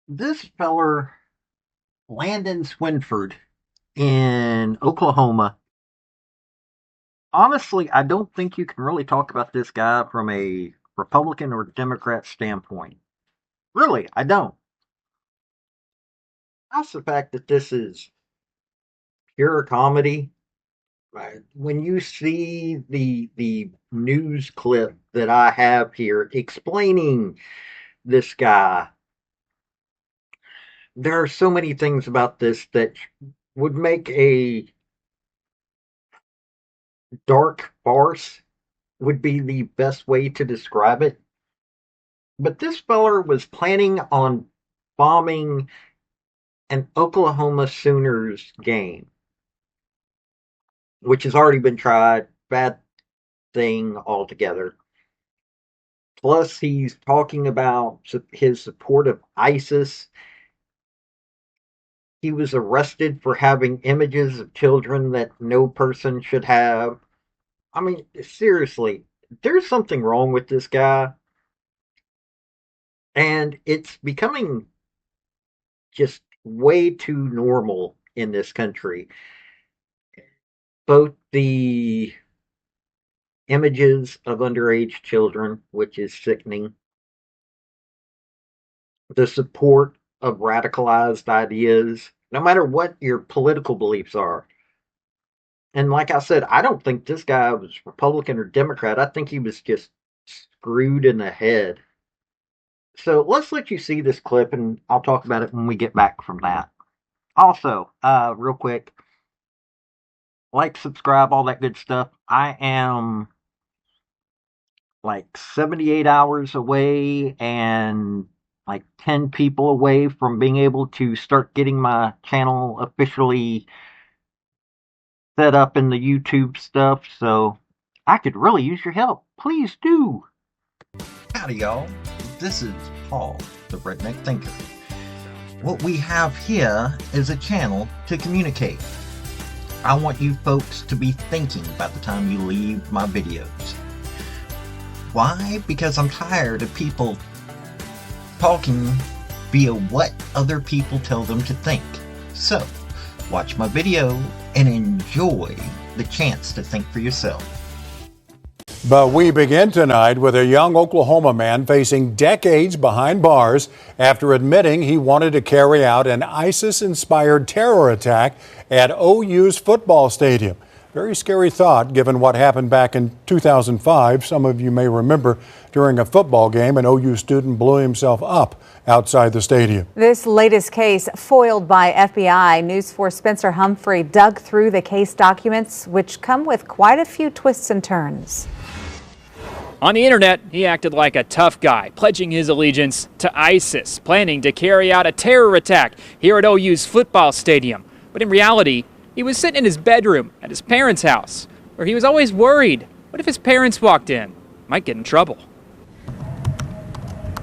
This feller, Landon Swinford in Oklahoma, honestly, I don't think you can really talk about this guy from a Republican or Democrat standpoint. Really, I don't. That's the fact that this is pure comedy. Right. When you see the news clip that I have here explaining this guy, there are so many things about this that would make a dark farce would be the best way to describe it. But this feller was planning on bombing an Oklahoma Sooners game, which has already been tried. Bad thing altogether. Plus, he's talking about his support of ISIS. He was arrested for having images of children that no person should have. I mean, seriously, there's something wrong with this guy. And it's becoming just way too normal in this country. Both the images of underage children, which is sickening, the support of radicalized ideas, no matter what your political beliefs are. And like I said, I don't think this guy was Republican or Democrat. I think he was just screwed in the head. So let's let you see this clip and I'll talk about it when we get back from that. Also, real quick, like, subscribe, all that good stuff. I am like 78 hours away and like 10 people away from being able to start getting my channel officially set up in the YouTube stuff. So I could really use your help. Please do. Howdy, y'all. This is Paul, the Redneck Thinker. What we have here is a channel to communicate. I want you folks to be thinking by the time you leave my videos. Why? Because I'm tired of people talking via what other people tell them to think. So, watch my video and enjoy the chance to think for yourself. But we begin tonight with a young Oklahoma man facing decades behind bars after admitting he wanted to carry out an ISIS-inspired terror attack at OU's football stadium. Very scary thought given what happened back in 2005. Some of you may remember during a football game, an OU student blew himself up outside the stadium. This latest case foiled by FBI. News 4's Spencer Humphrey dug through the case documents, which come with quite a few twists and turns. On the internet, he acted like a tough guy, pledging his allegiance to ISIS, planning to carry out a terror attack here at OU's football stadium. But in reality, he was sitting in his bedroom at his parents' house, where he was always worried. What if his parents walked in? Might get in trouble.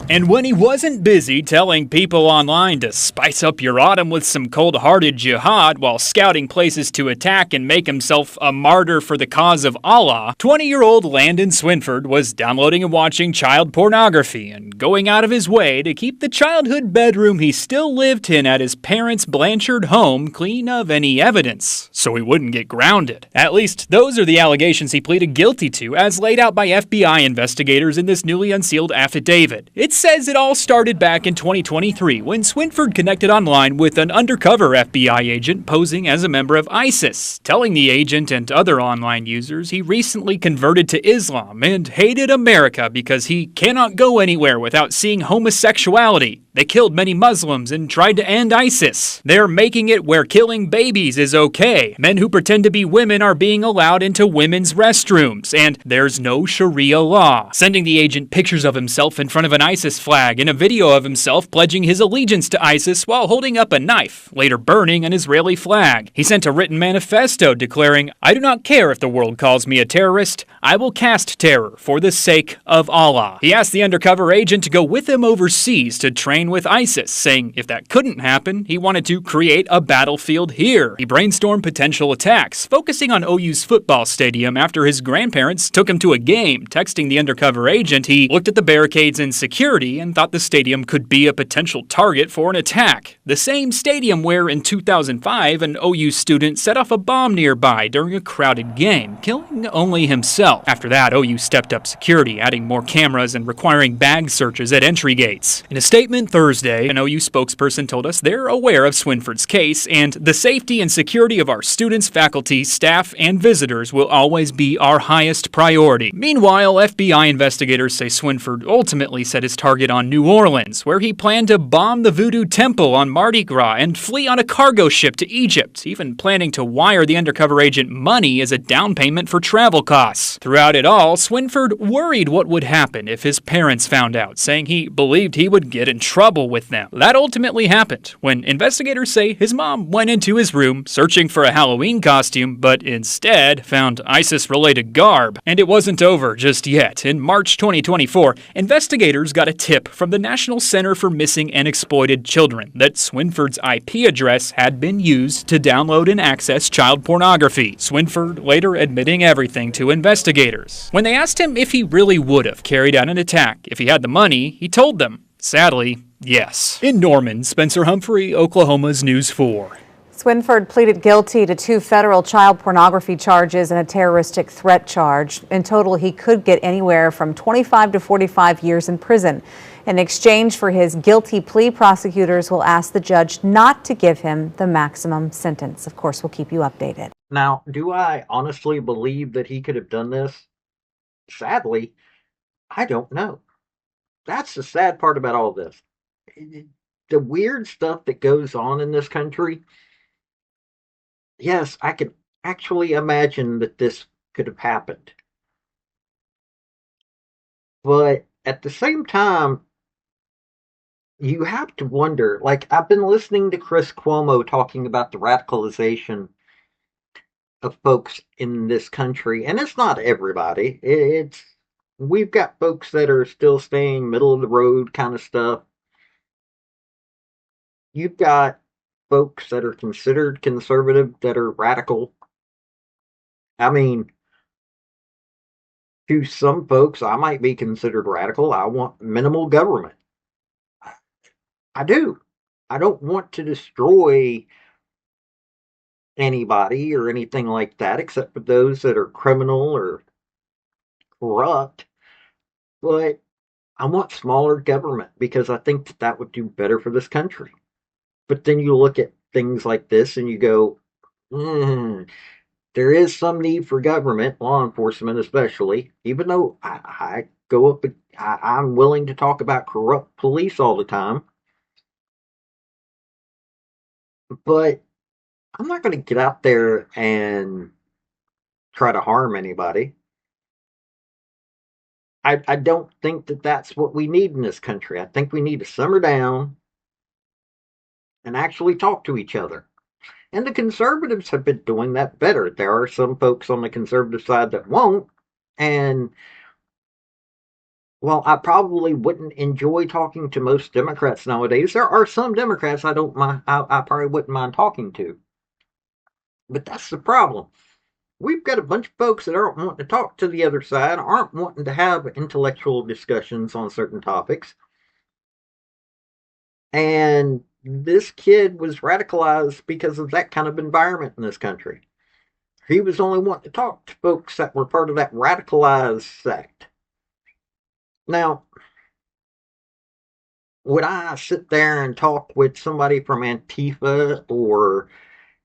And when he wasn't busy telling people online to spice up your autumn with some cold-hearted jihad while scouting places to attack and make himself a martyr for the cause of Allah, 20-year-old Landon Swinford was downloading and watching child pornography and going out of his way to keep the childhood bedroom he still lived in at his parents' Blanchard home clean of any evidence, so he wouldn't get grounded. At least, those are the allegations he pleaded guilty to, as laid out by FBI investigators in this newly unsealed affidavit. It says it all started back in 2023 when Swinford connected online with an undercover FBI agent posing as a member of ISIS, telling the agent and other online users he recently converted to Islam and hated America because he cannot go anywhere without seeing homosexuality. They killed many Muslims and tried to end ISIS. They're making it where killing babies is okay. Men who pretend to be women are being allowed into women's restrooms, and there's no Sharia law. Sending the agent pictures of himself in front of an ISIS flag and a video of himself pledging his allegiance to ISIS while holding up a knife, later burning an Israeli flag. He sent a written manifesto declaring, "I do not care if the world calls me a terrorist. I will cast terror for the sake of Allah." He asked the undercover agent to go with him overseas to train train with ISIS, saying if that couldn't happen, he wanted to create a battlefield here. He brainstormed potential attacks, focusing on OU's football stadium after his grandparents took him to a game. Texting the undercover agent, he looked at the barricades and security and thought the stadium could be a potential target for an attack. The same stadium where, in 2005, an OU student set off a bomb nearby during a crowded game, killing only himself. After that, OU stepped up security, adding more cameras and requiring bag searches at entry gates. In a statement Thursday, an OU spokesperson told us they're aware of Swinford's case, and the safety and security of our students, faculty, staff, and visitors will always be our highest priority. Meanwhile, FBI investigators say Swinford ultimately set his target on New Orleans, where he planned to bomb the Voodoo Temple on Mardi Gras and flee on a cargo ship to Egypt, even planning to wire the undercover agent money as a down payment for travel costs. Throughout it all, Swinford worried what would happen if his parents found out, saying he believed he would get in trouble with them. That ultimately happened when investigators say his mom went into his room searching for a Halloween costume, but instead found ISIS-related garb. And it wasn't over just yet. In March 2024, investigators got a tip from the National Center for Missing and Exploited Children that Swinford's IP address had been used to download and access child pornography. Swinford later admitting everything to investigators. When they asked him if he really would have carried out an attack if he had the money, he told them, sadly, yes. In Norman, Spencer Humphrey, Oklahoma's News 4. Swinford pleaded guilty to 2 federal child pornography charges and a terroristic threat charge. In total, he could get anywhere from 25 to 45 years in prison. In exchange for his guilty plea, prosecutors will ask the judge not to give him the maximum sentence. Of course, we'll keep you updated. Now, do I honestly believe that he could have done this? Sadly, I don't know. That's the sad part about all this. The weird stuff that goes on in this country, yes, I could actually imagine that this could have happened. But at the same time, you have to wonder, like, I've been listening to Chris Cuomo talking about the radicalization of folks in this country, and it's not everybody. We've got folks that are still staying middle of the road kind of stuff. You've got folks that are considered conservative that are radical. I mean, to some folks, I might be considered radical. I want minimal government. I do. I don't want to destroy anybody or anything like that, except for those that are criminal or corrupt. But I want smaller government because I think that that would do better for this country. But then you look at things like this and you go, there is some need for government, law enforcement especially, even though I go up, I'm willing to talk about corrupt police all the time. But I'm not going to get out there and try to harm anybody. I don't think that that's what we need in this country. I think we need to simmer down and actually talk to each other. And the conservatives have been doing that better. There are some folks on the conservative side that won't. And while I probably wouldn't enjoy talking to most Democrats nowadays, there are some Democrats I don't mind. I probably wouldn't mind talking to. But that's the problem. We've got a bunch of folks that aren't wanting to talk to the other side, aren't wanting to have intellectual discussions on certain topics. And this kid was radicalized because of that kind of environment in this country. He was only wanting to talk to folks that were part of that radicalized sect. Now, would I sit there and talk with somebody from Antifa or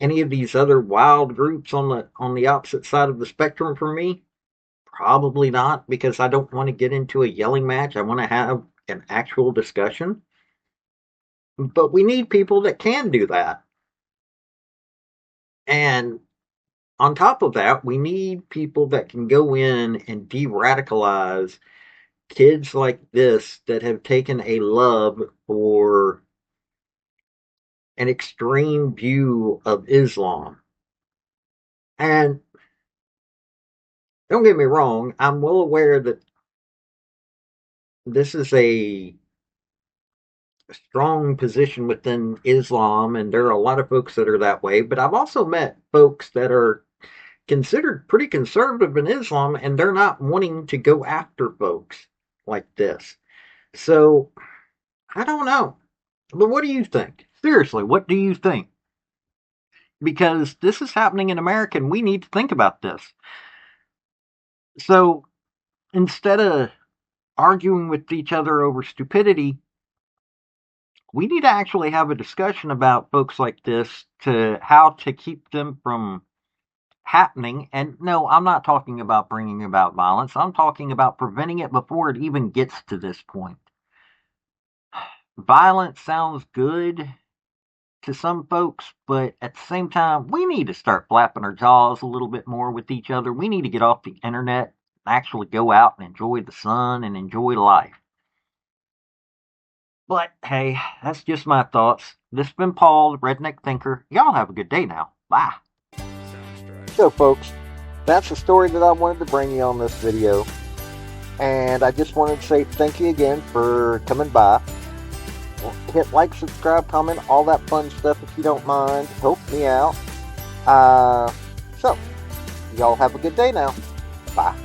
any of these other wild groups on the opposite side of the spectrum from me? Probably not, because I don't want to get into a yelling match. I want to have an actual discussion. But we need people that can do that. And on top of that, we need people that can go in and de-radicalize kids like this that have taken a love for an extreme view of Islam. And don't get me wrong, I'm well aware that this is a strong position within Islam, and there are a lot of folks that are that way. But I've also met folks that are considered pretty conservative in Islam, and they're not wanting to go after folks like this. So I don't know. But what do you think? Seriously, what do you think? Because this is happening in America, and we need to think about this. So instead of arguing with each other over stupidity, we need to actually have a discussion about folks like this to how to keep them from happening. And no, I'm not talking about bringing about violence. I'm talking about preventing it before it even gets to this point. Violence sounds good to some folks, but at the same time, we need to start flapping our jaws a little bit more with each other. We need to get off the internet, actually go out and enjoy the sun and enjoy life. But hey, that's just my thoughts. This has been Paul, the Redneck Thinker. Y'all have a good day now. Bye. So folks, that's the story that I wanted to bring you on this video. And I just wanted to say thank you again for coming by. Hit like, subscribe, comment, all that fun stuff if you don't mind. Help me out. So, y'all have a good day now. Bye.